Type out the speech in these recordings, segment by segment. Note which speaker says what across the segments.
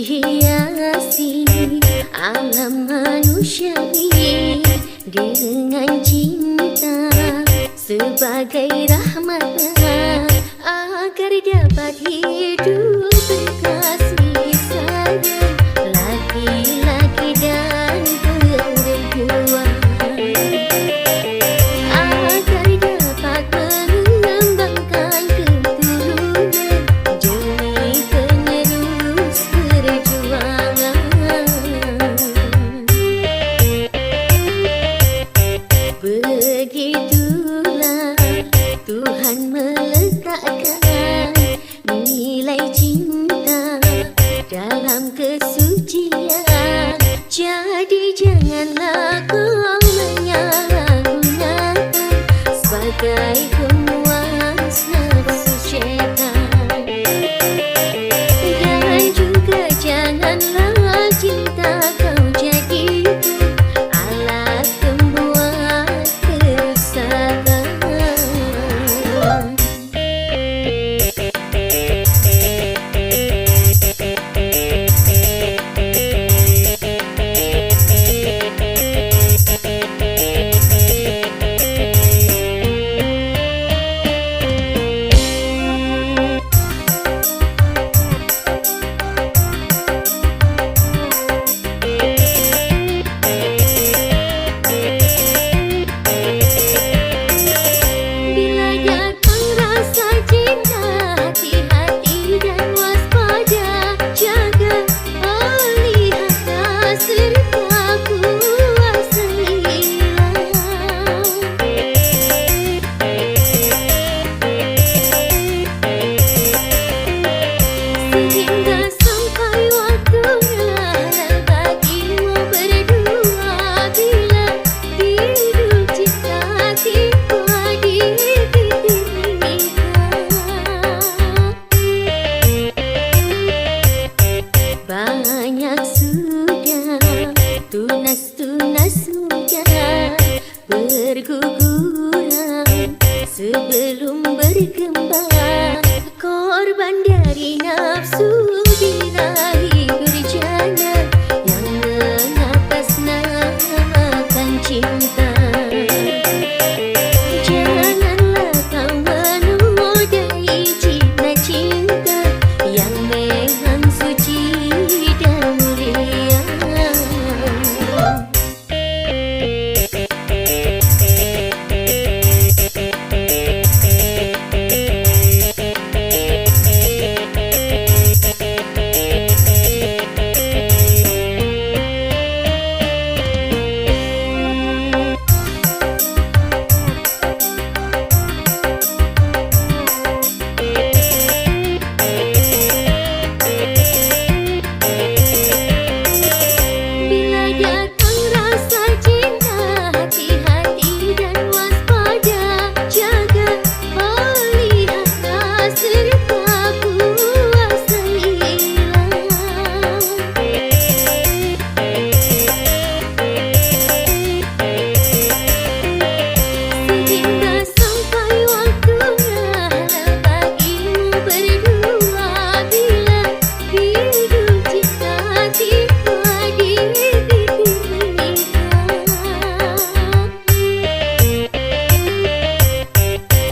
Speaker 1: Hiasi alam manusia ini dengan cinta sebagai rahmat agar dapat hidup berkasih sayang lagi dalam kesucian. Jadi janganlah kau menyalahgunakan sebagai pemuas nafsu syaitan. Dan juga janganlah cinta kau jadikan alat pembuat kerusakan. Banyak sudah, tunas-tunas sudah berguguran sebelum berkembang. Korban dari nafsu birahi berjalan yang mengatasnamakan cinta. Janganlah kau menodai cita cinta yang memang suci dan mulia.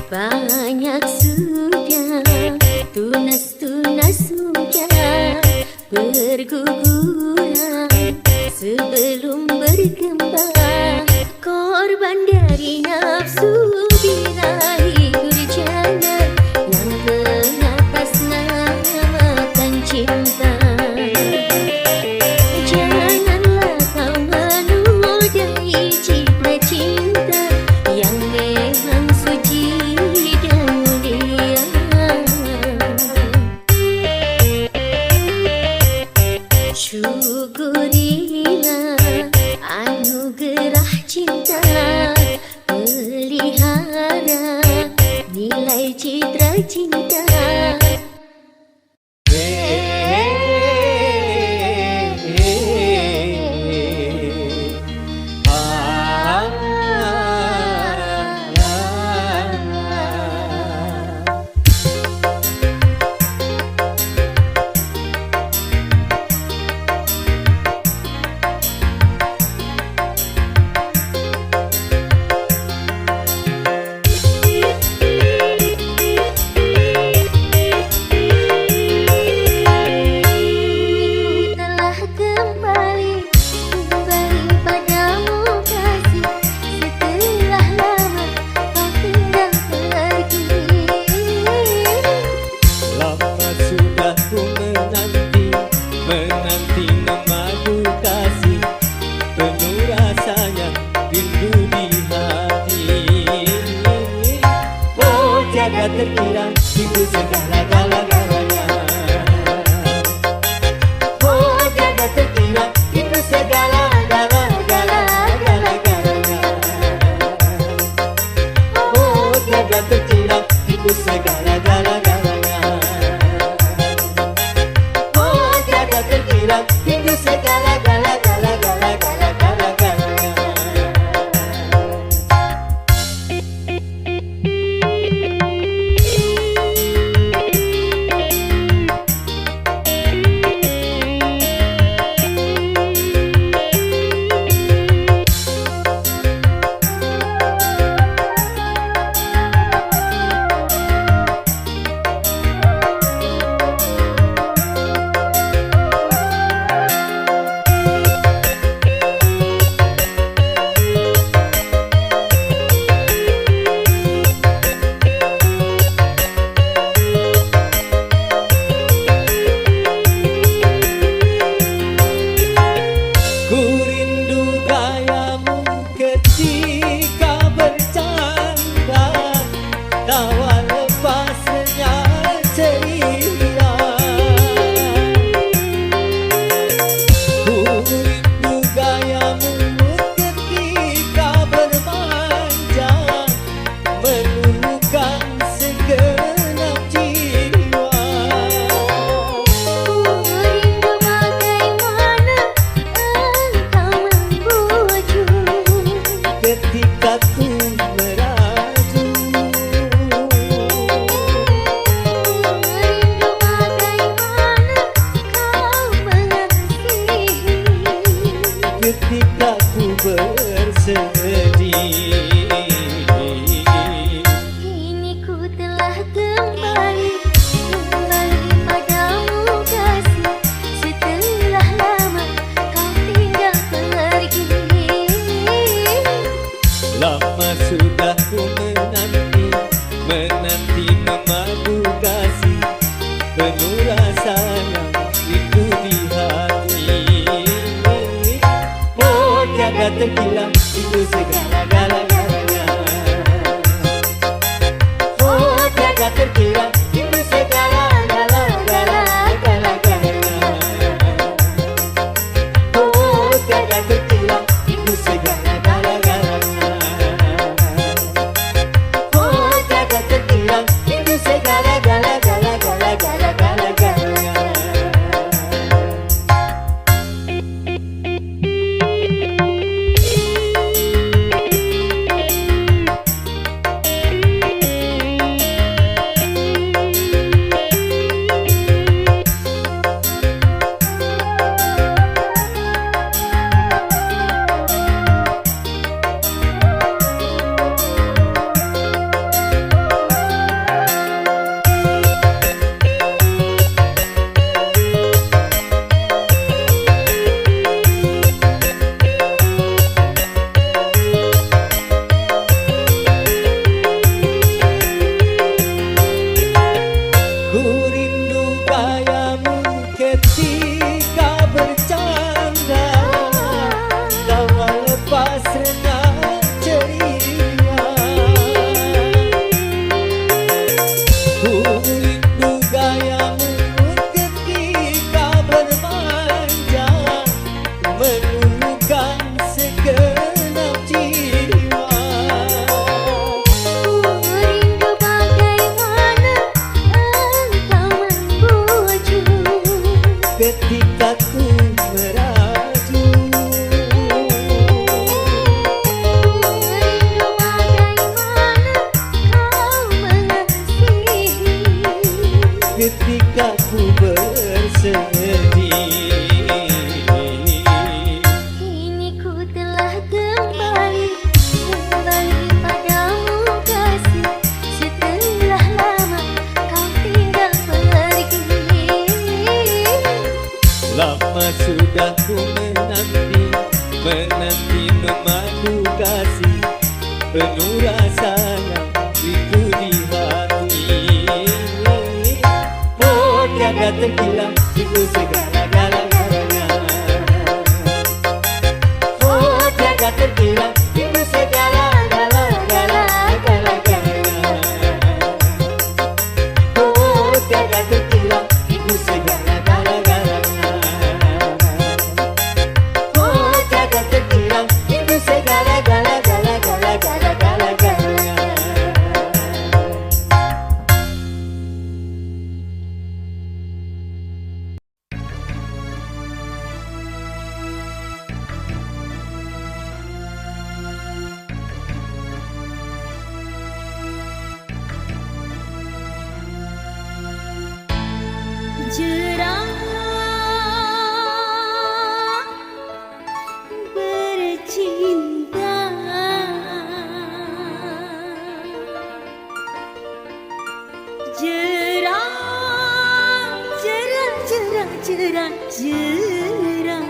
Speaker 1: Banyak sudah, tunas-tunas sudah berguguran sebelum berkembang. Korban dari nafsu birahi berjalan yang mengatasnamakan cinta. Janganlah kau menodai cita cinta yang memang suci dan mulia. Syukurilah anugerah cinta, melihat
Speaker 2: itu segala-galanya. Oh tiada terkira itu segala-galanya. Oh tiada terkira itu segala-galanya. Oh tiada terkira itu segala-galanya. Ku rindu gayamu ketika bercanda, tawa lepas renang ceria. Ku rindu gayamu ketika bermanja, meluluhkan segenap jiwa. Ketika ku meraju,
Speaker 1: rindu bagaimana kau mengasihi.
Speaker 2: ketika ku bersedih.
Speaker 1: Kini ku telah kembali padamu kasih. Setelah lama kau tinggal pergi.
Speaker 2: Lama sudah ku menanti memadu kasih, penuh rasa yang rindu di hati. Oh tiada terhilang itu segala-galanya. Oh tiada terhilang itu segala-galanya. Oh tiada terhilang itu segala-galanya. Oh tiada terhilang itu segala-galanya.
Speaker 1: Jerah bercinta, jerah, jerah, jerah, jerah, jerah.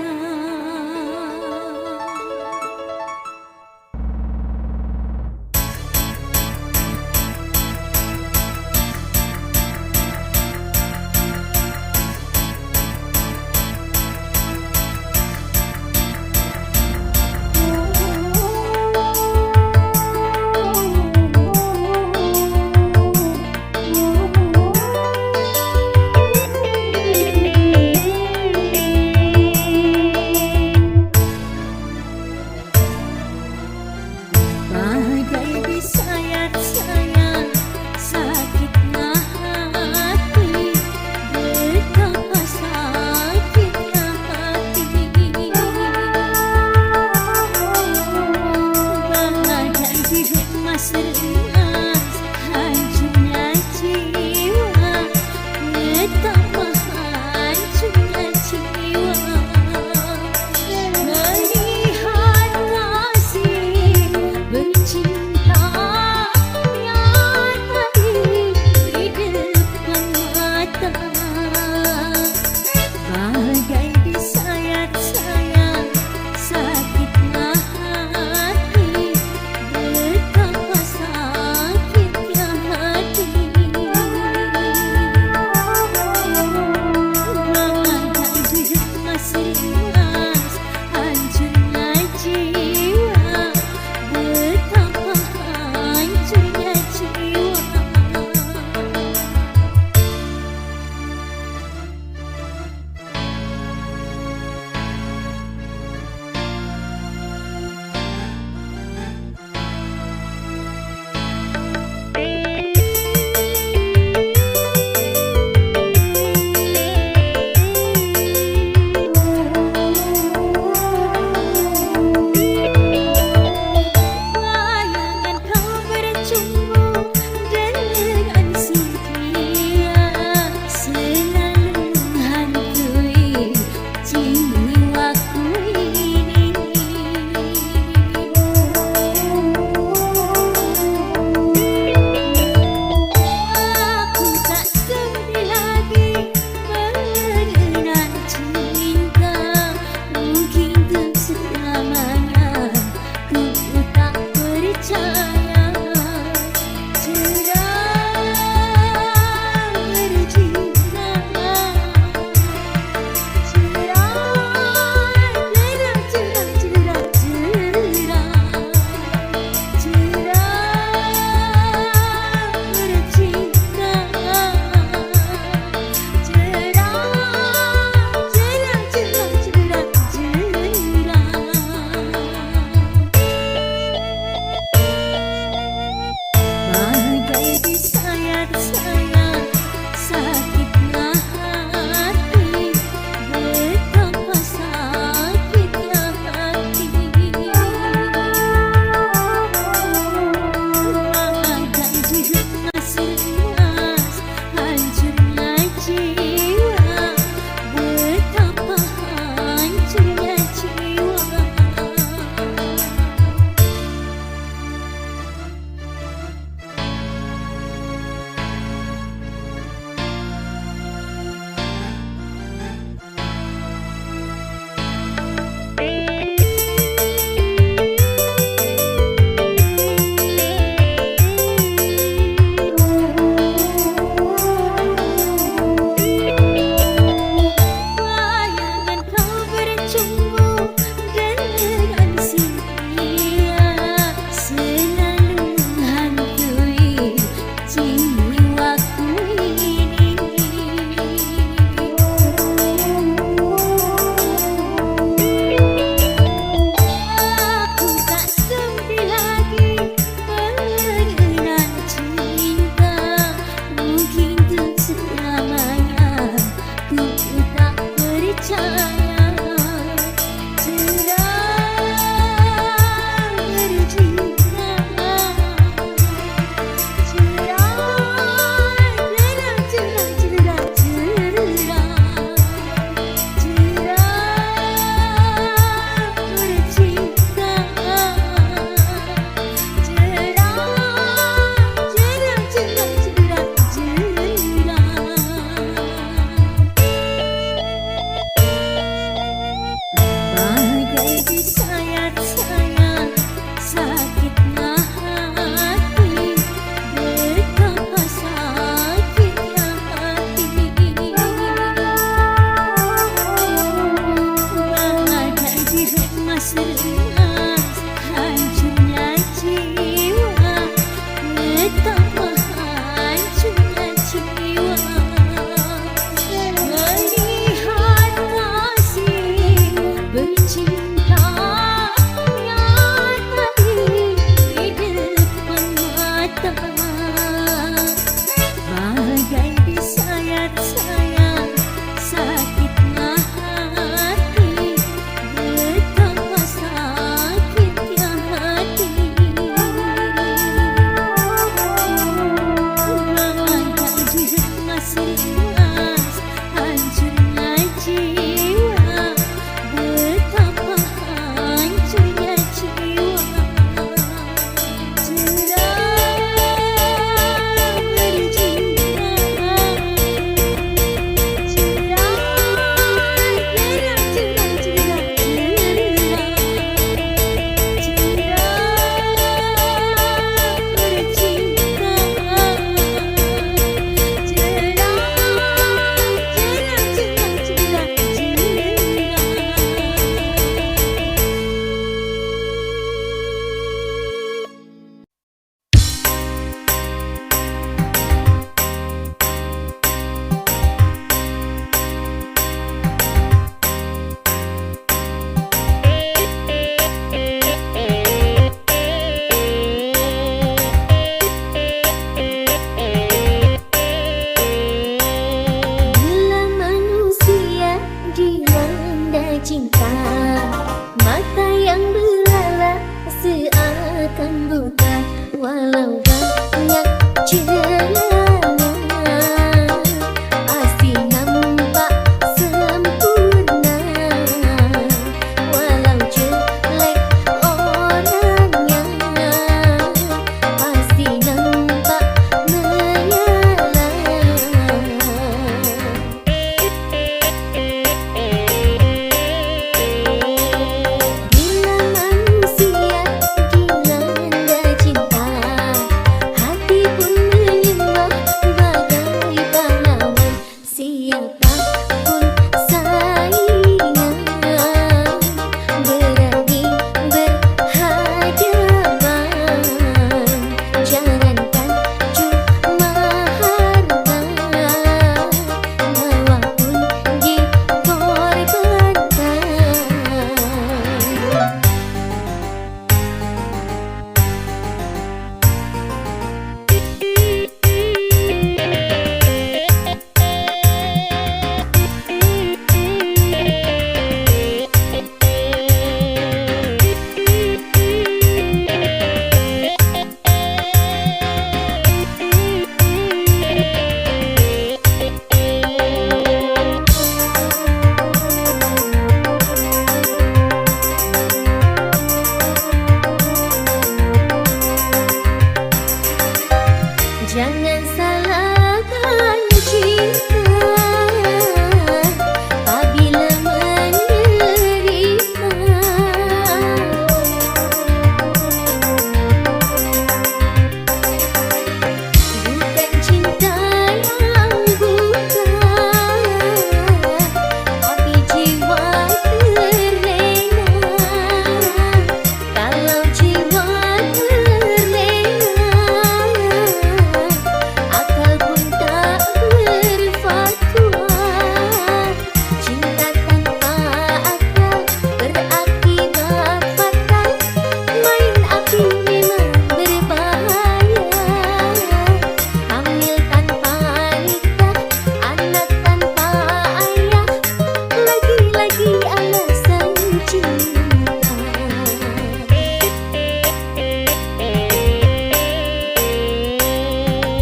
Speaker 1: disayat-sayat sakitnya hati, betapa sakitnya hati. Bagai diremas-remas hancurnya jiwa, betapa hancurnya jiwa. Melihat kasih bercinta nyata di depan mata, bagai disayat-sayat sakitnya hati, betapa sakitnya hati. Bagai diremas-remas hancurnya jiwa, betapa hancurnya jiwa. Cerah bercinta, bila manusia dilanda cinta, mata yang belalak seakan buta, walau banyak jalannya pasti nampak sempurna, walau jelek orangnya pasti nampak menyala. Bila manusia dilanda cinta, hati pun menyembah bagai pahlawan, siapapun saingan berani berhadapan. Jangankan cuma harta, nyawa pun dikorbankan. Jangan salahkan cinta apabila menerima. Bukan cinta yang buta, tapi jiwa terlena. Kalau jiwa terlena, akal pun tak berfatwa. Cinta tanpa akal berakibat fatal. Main api memang berbahaya. Hamil tanpa nikah, anak tanpa ayah, lagi-lagi alasan cinta.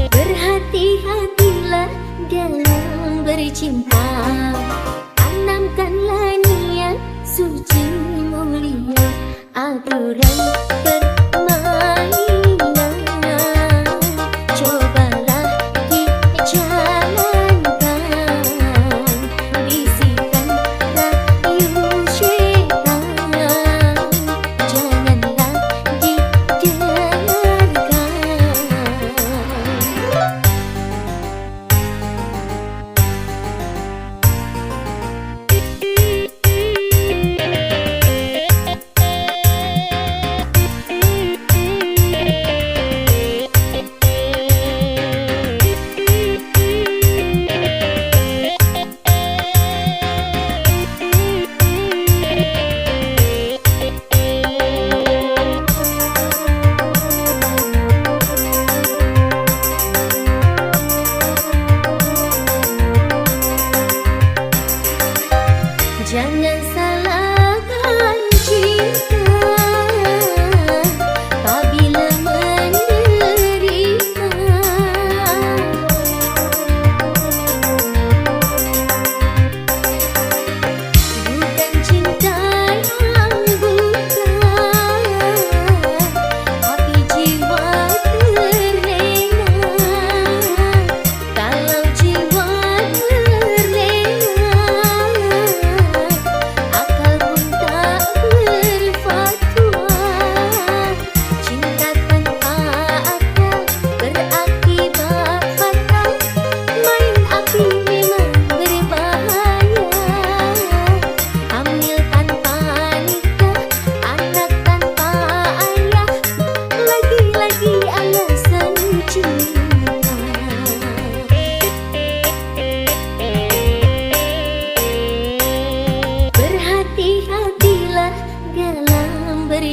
Speaker 1: Berhati-hatilah dalam bercinta, tanamkanlah niat suci mulia, aturan permainan cobalah dijalankan, bisikan rayu syaitan.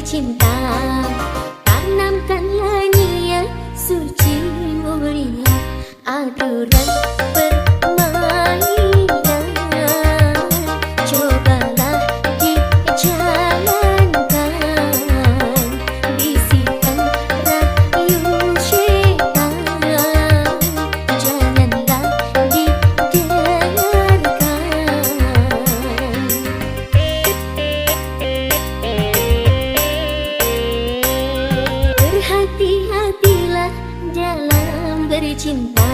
Speaker 1: bercinta. Tanamkanlah niat suci mulia, aturan permainan cobalah dijalankan. Bisikan rayu syaitan janganlah didengarkan. Berhati-hatilah dalam bercinta.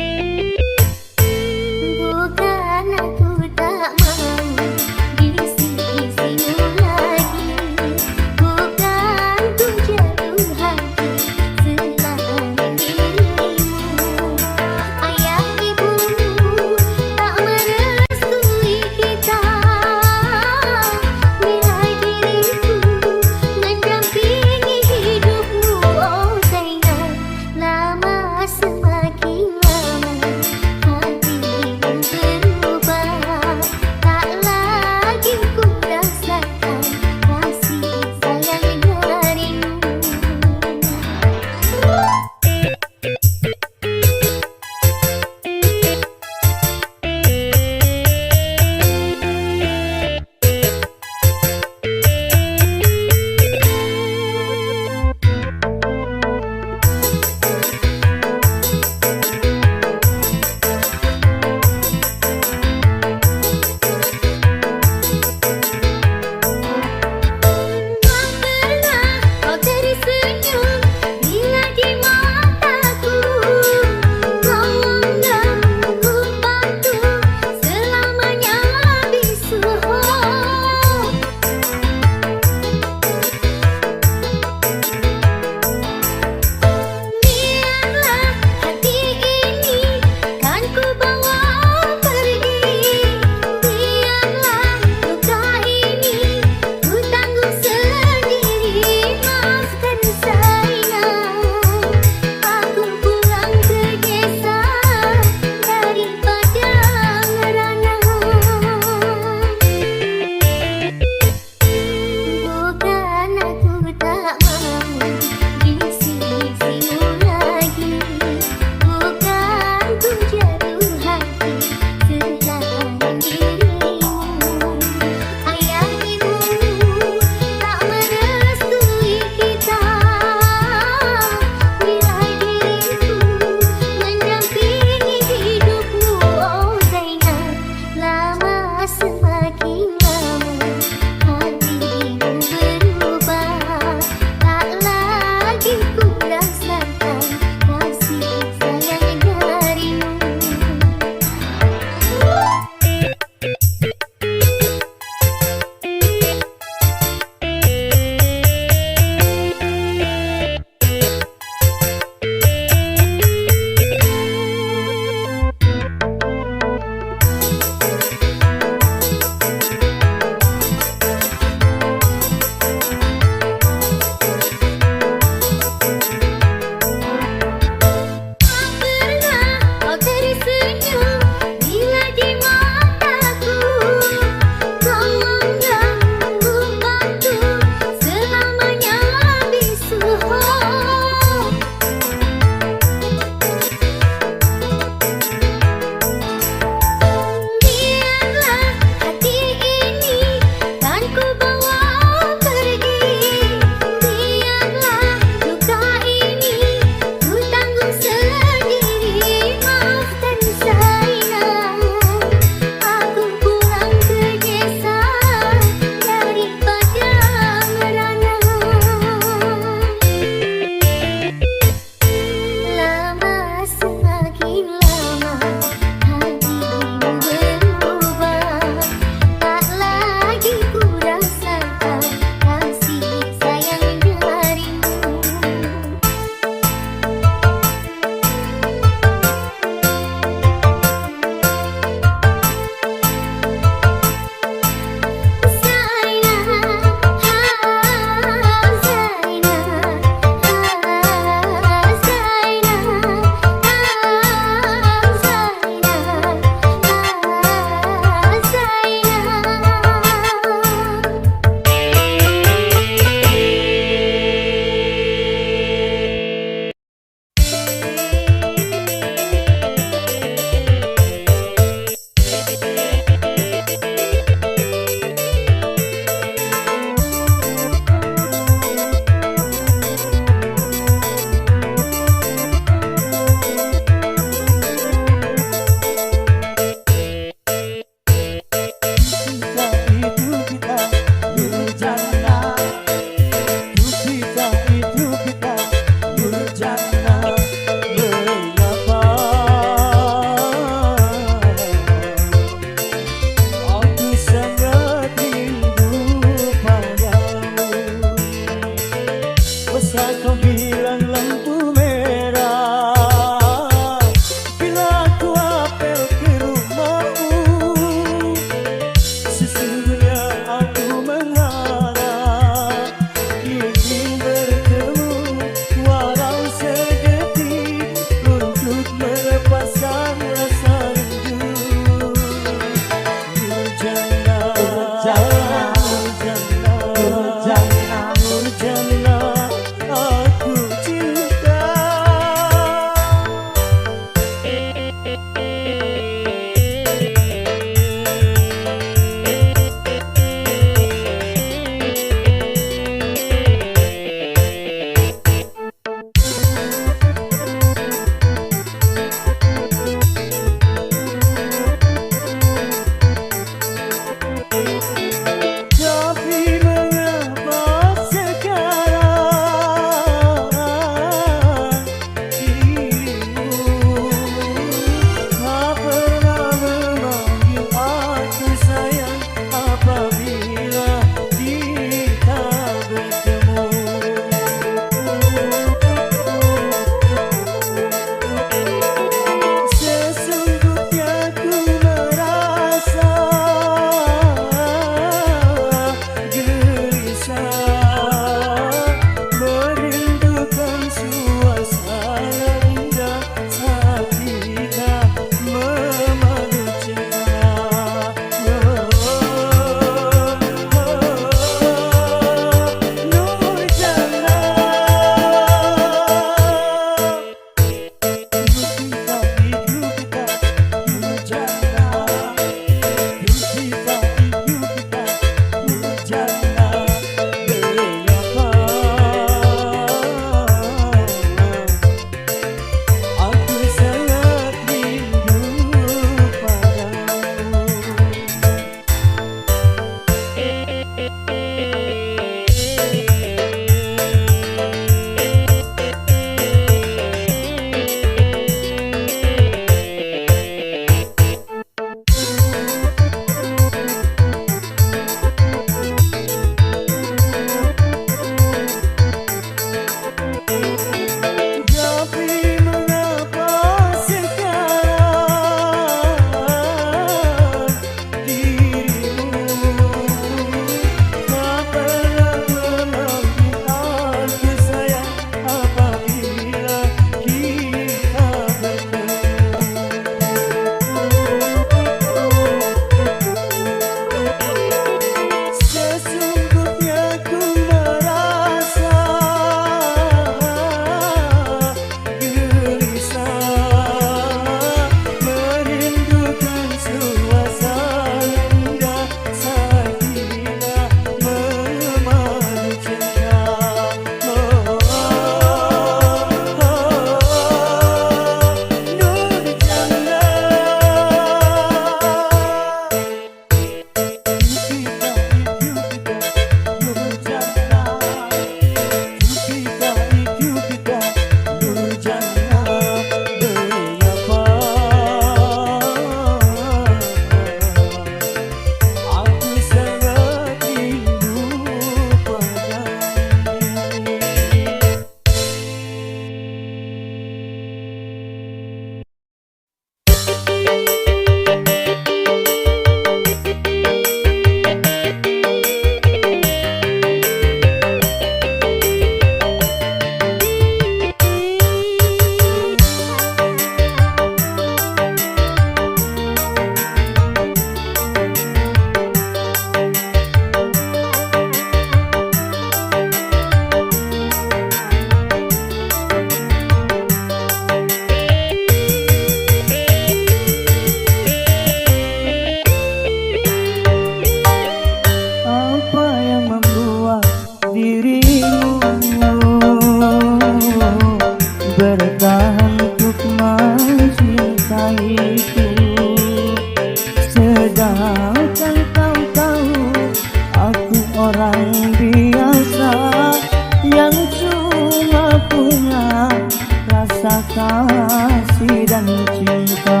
Speaker 3: kasih dan cinta.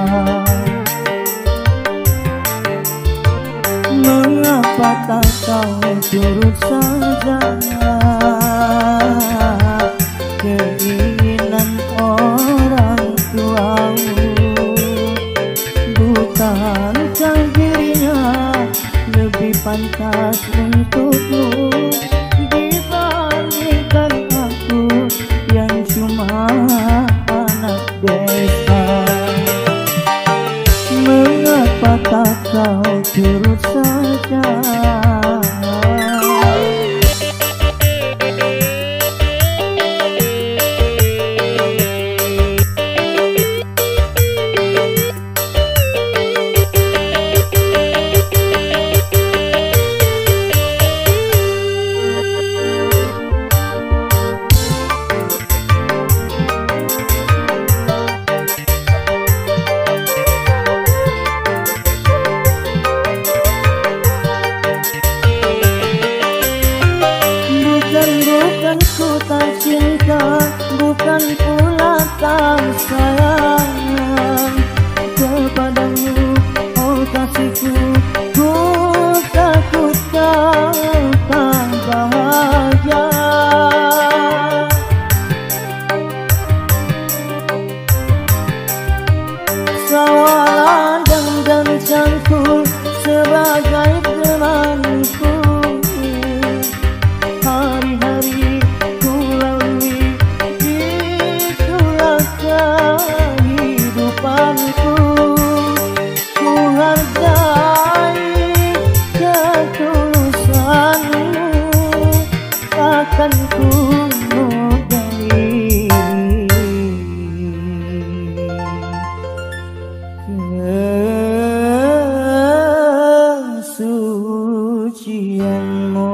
Speaker 3: Mengapa tak kau turut saja keinginan orang tuamu? Bukankah dirinya lebih pantas untukmu dibandingkan aku yang cuma anak desa? Mengapa tak kau turut saja? Bukan ku tak cinta, bukan pula tak sayang kepadamu, oh kasihku. Ku takut kau tak bahagia. Sawaladang dan cangkul sebagai temanku. Hari-hari ku lalui, itulah kehidupanku. Ku hargai ketulusanmu, takkan ku nodai kesucianmu.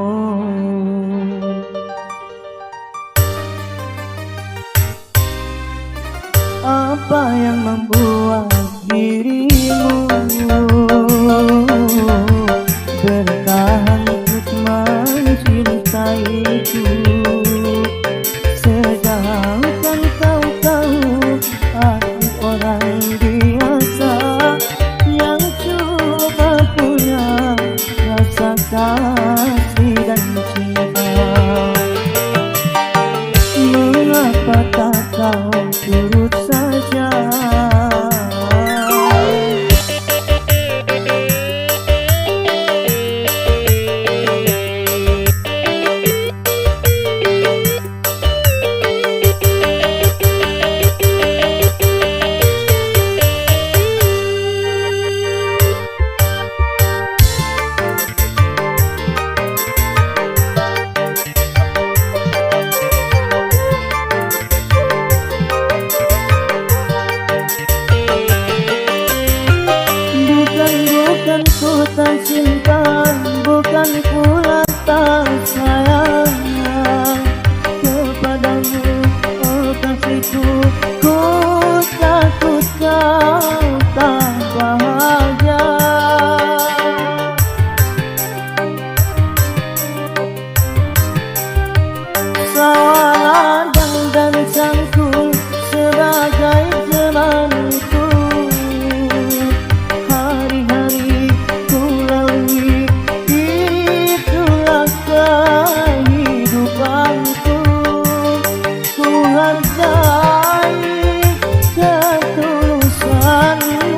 Speaker 3: Apa yang membuat dirimu bertahan untuk mencintaiku, sedangkan kau tahu aku orang biasa yang cuma punya rasa kasih dan cinta. Mengapa tak kau turut saja? Bukan ku tak cinta, bukan pula tak sayang kepadamu, oh kasihku. Ku takut kau tak bahagia. Sawaladang dan cangkul sebagai temanku. Hari-hari ku lalui, itulah kehidupanku. Ku hargai ketulusanmu,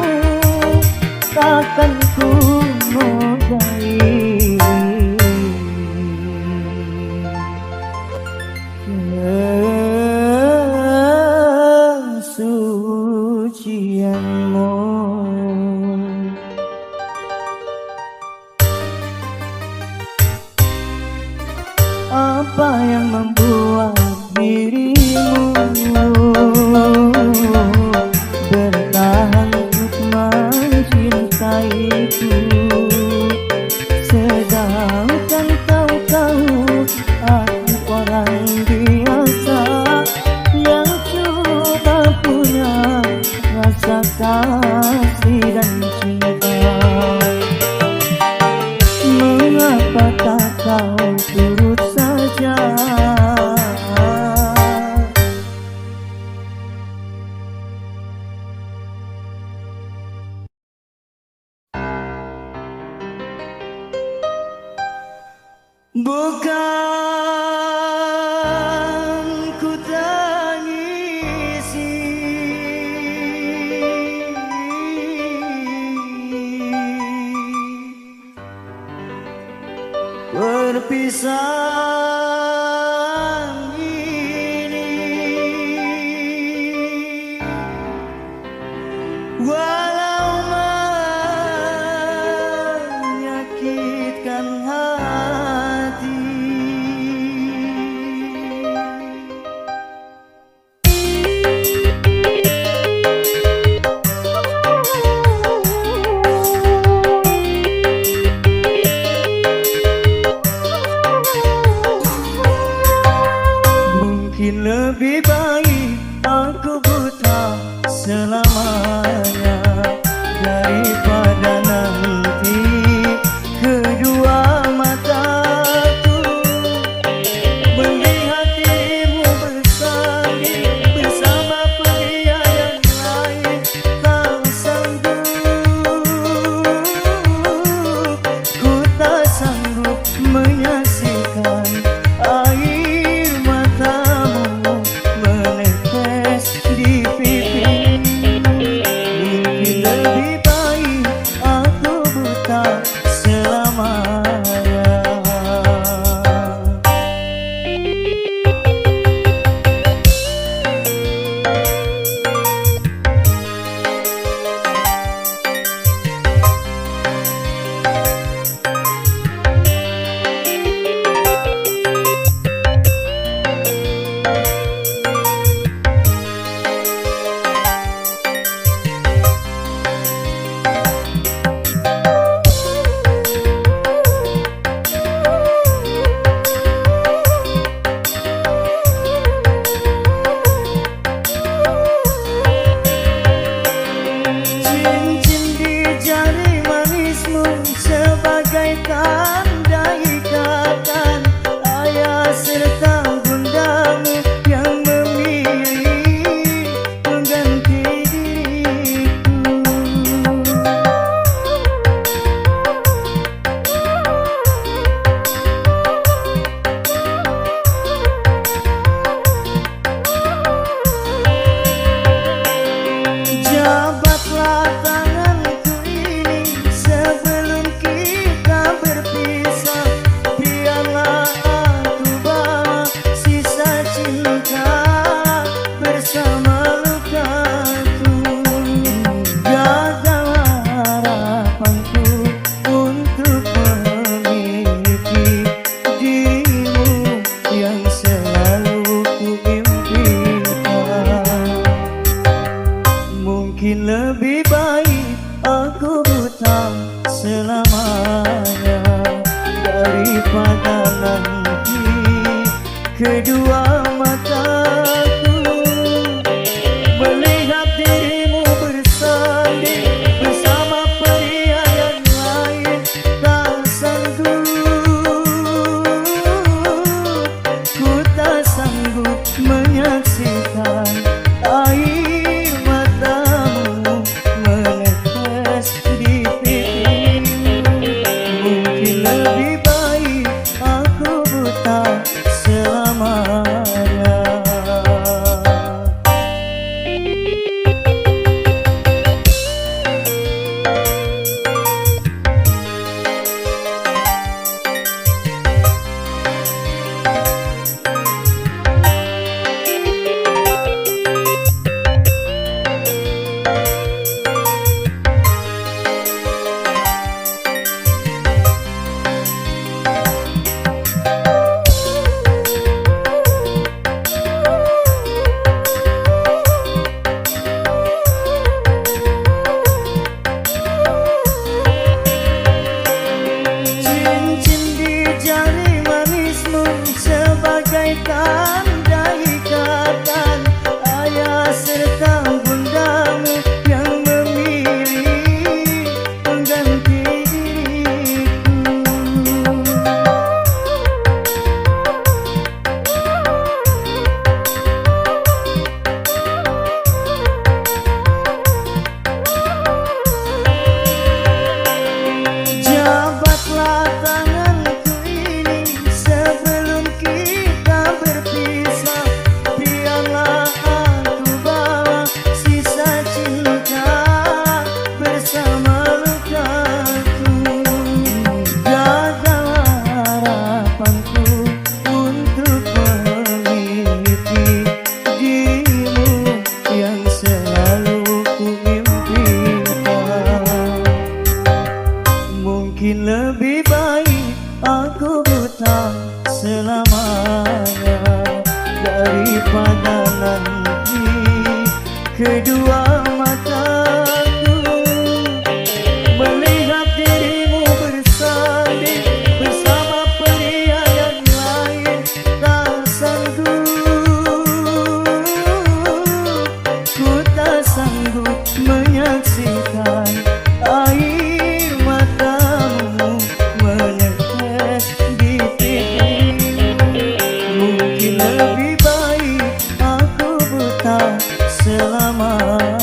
Speaker 3: takkan ku nodai kesucianmu. Apa yang membuat dirimu bertahan untuk mencintaiku, sedangkan kau tahu aku orang biasa yang cuma punya rasa kasih dan cinta. Mengapa tak kau turut saja? Bukan ku tangisi perpisahan ini, walau menyakitkan hati. Mungkin lebih baik aku buta selamanya daripada nanti kedua mataku melihat dirimu bersanding bersama pria yang lain. Tak sanggup, ku tak sanggup menyaksikan air matamu menetes di pipi. Mungkin lebih baik aku buta selamanya. Cincin di jari manismu sebagai tanda ikatan ayah serta bundamu yang memilih pengganti diriku. Jabatlah tanganku ini sebelum kita berpisah. Biarlah aku bawa sisa cinta bersama lukaku. Gagal harapanku untuk memiliki dirimu yang selalu ku impikan. Mungkin lebih baik aku buta selamanya daripada nanti kedua mataku melihat dirimu bersanding bersama pria yang lain. Tak sanggup, ku tak sanggup menyaksikan air matamu menetes di pipi. Mungkin lebih baik aku buta selamanya. mataku melihat dirimu bersanding bersama pria yang lain. Tak sanggup, ku tak sanggup menyaksikan air matamu menetes di pipimu. Mungkin lebih baik aku buta selamanya.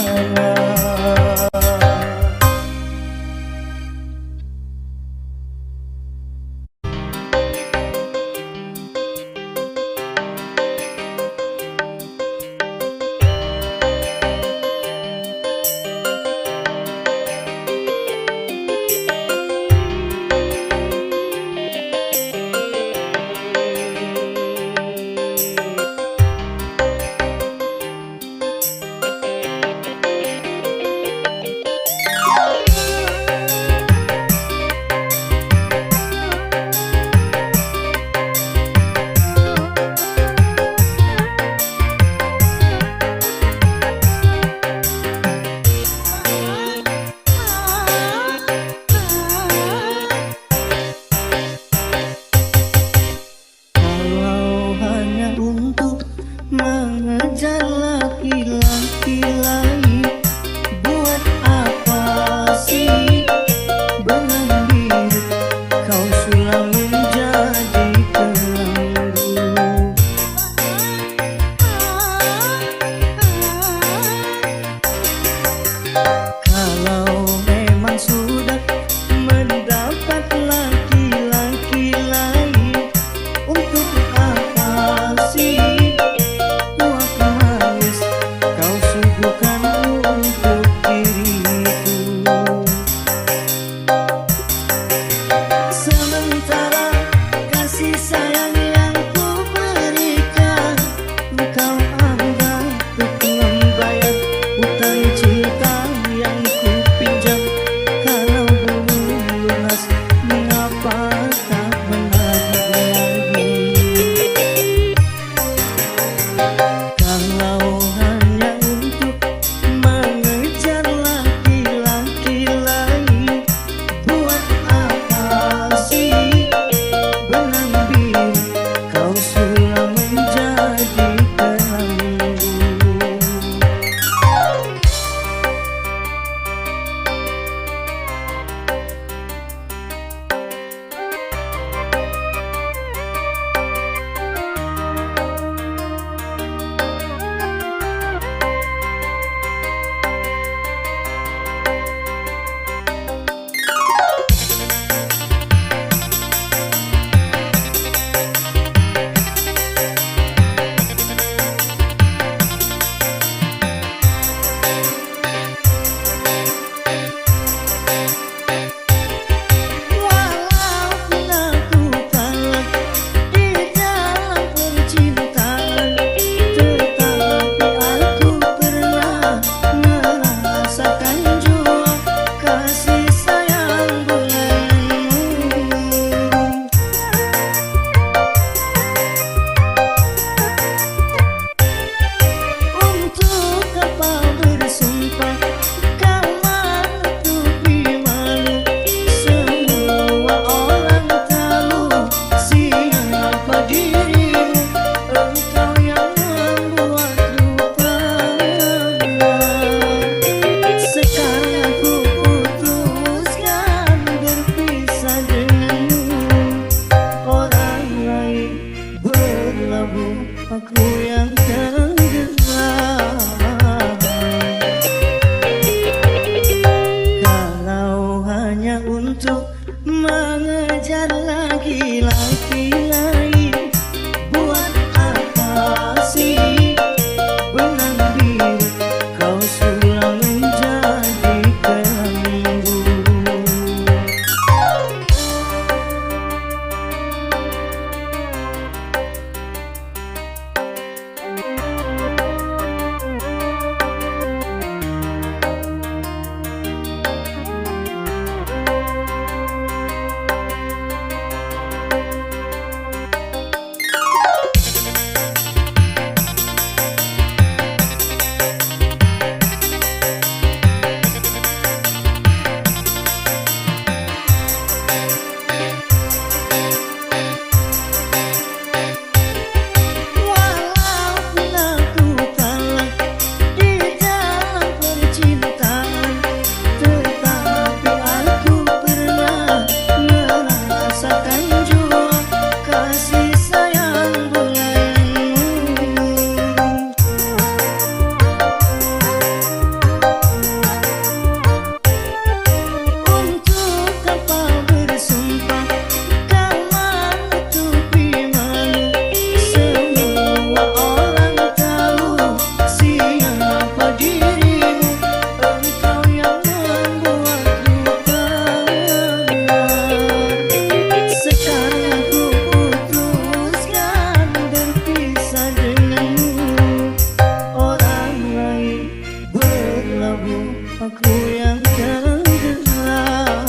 Speaker 3: aku yang tenggelam.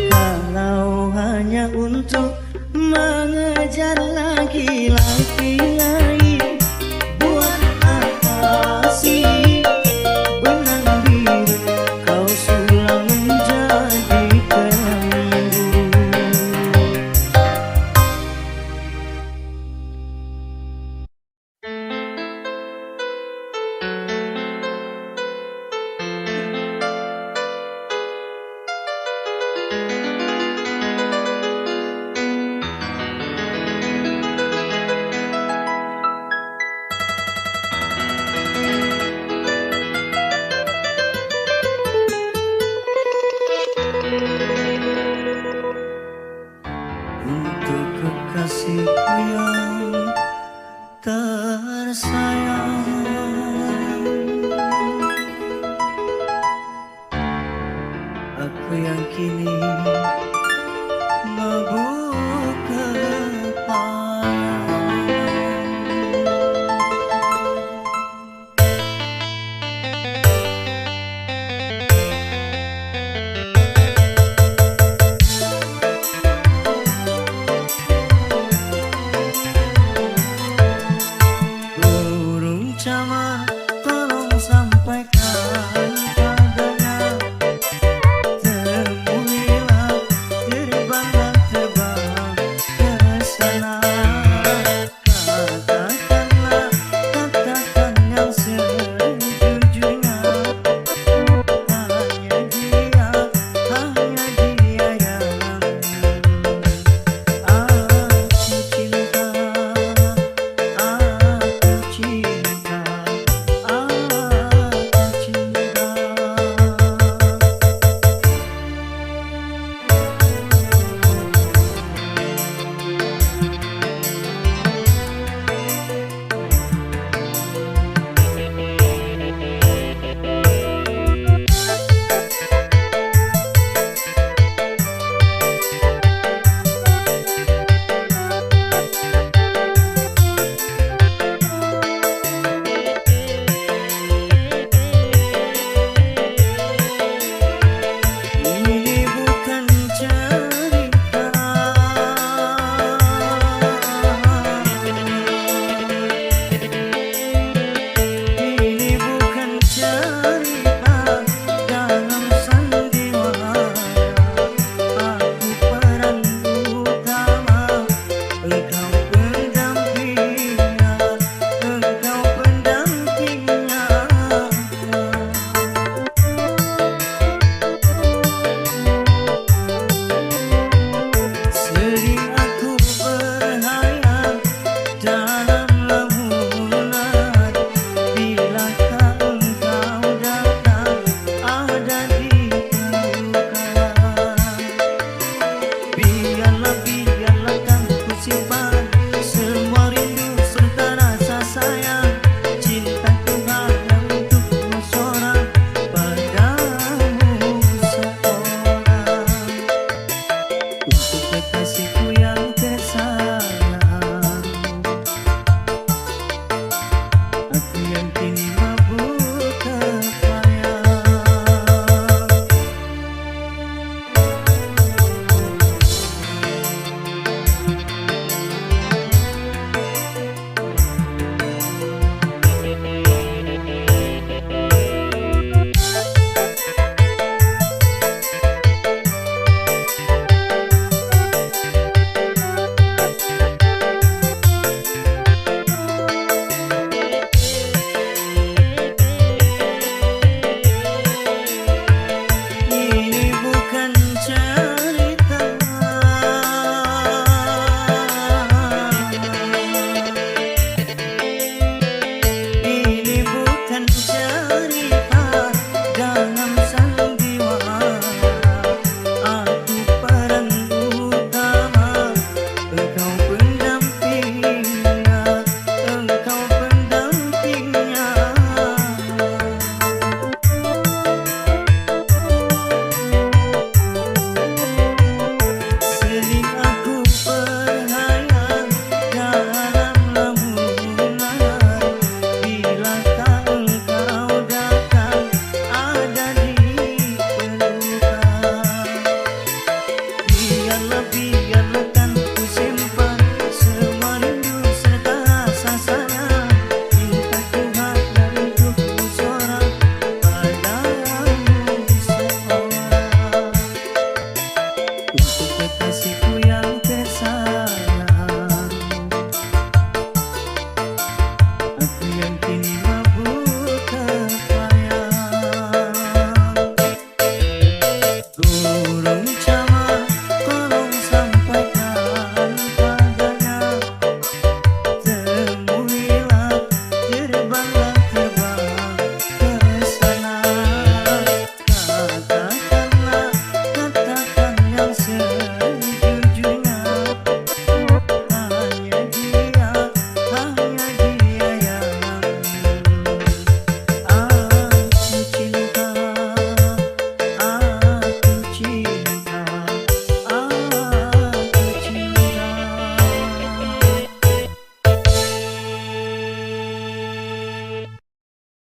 Speaker 3: Kalau hanya untuk mengejar laki-laki lain, buat apa sih benang biru kau sulam menjadi keliru. Untuk kekasihku yang tersayang, aku yang kini mabuk kepayang. Burung camar tolong sampaikan padanya, temuilah terbang terbang ke sana. Katakanlah katakan yang sejujurnya, hanya dia yang aku cinta. Ini bukan cerita, ini bukan cerita dalam sandiwara. Aku peran utama, engkau pendampingnya, engkau pendampingnya. Sering aku berhayal dalam lamunan, bilakah engkau datang ada di pelukan. Biarlah kan ku simpan semua rindu serta rasa sayang. Cintaku hanya untukmu seorang, padamu seorang. Untuk kekasihku yang tersayang, aku yang kini mabuk kepayang. la